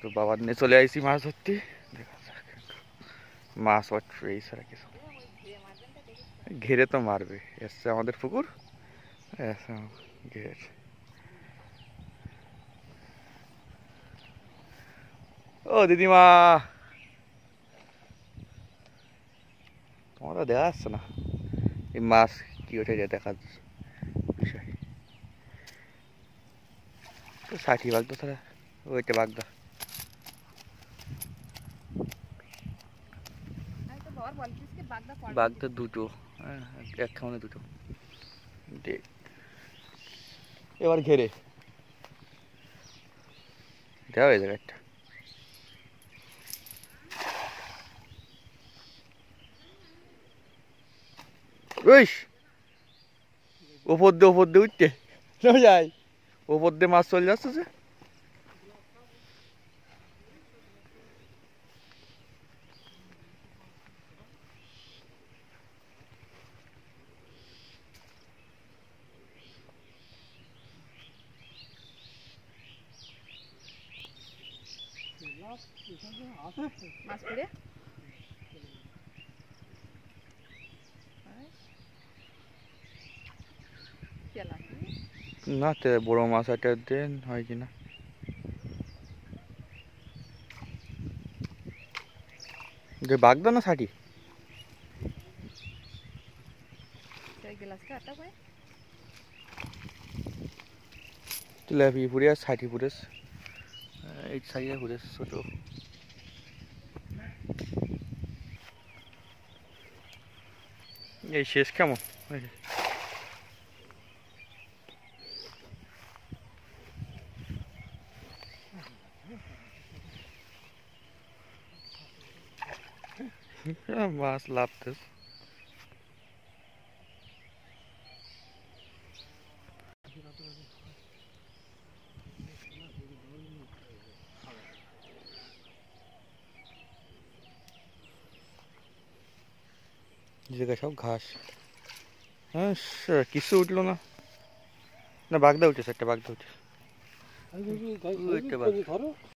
তো বাবার নিয়ে চলে আইসি মাছ ধরতে। দেখা যাক মাছ পাচ্ছে এই ছাড়া কিছু। ঘিরে তো মারবে, এসছে আমাদের পুকুর, ঘের। ও দিদিমা, তোমার তো দেখা যাচ্ছে না এই মাছ কি ওঠে যায় দেখার বিষয়। তো 60 বাগদা ছাড়া ওইটা বাগদা। বাগদা দুটো, হ্যাঁ এক খাওয়ানে দুটো। এবার ঘেরে দেওয়া হয়ে যাবে একটা। ওপর দিয়ে উঠতে যাই, ওপর দিয়ে মাছ চলে যাচ্ছে যে। না তো বড় মাছ একটা দেন হয় কিনা। বাগদা না 60? তেলাপিয়া পুরে আর 60 পুরেস, এই সাইজে পুরেস ছোট। এই শেষ কেমন মাছ লাভতেস। জায়গায় সব ঘাস। হ্যাঁ কিছু উঠলো না, না বাগদা উঠেছে, একটা বাগদা উঠেছে।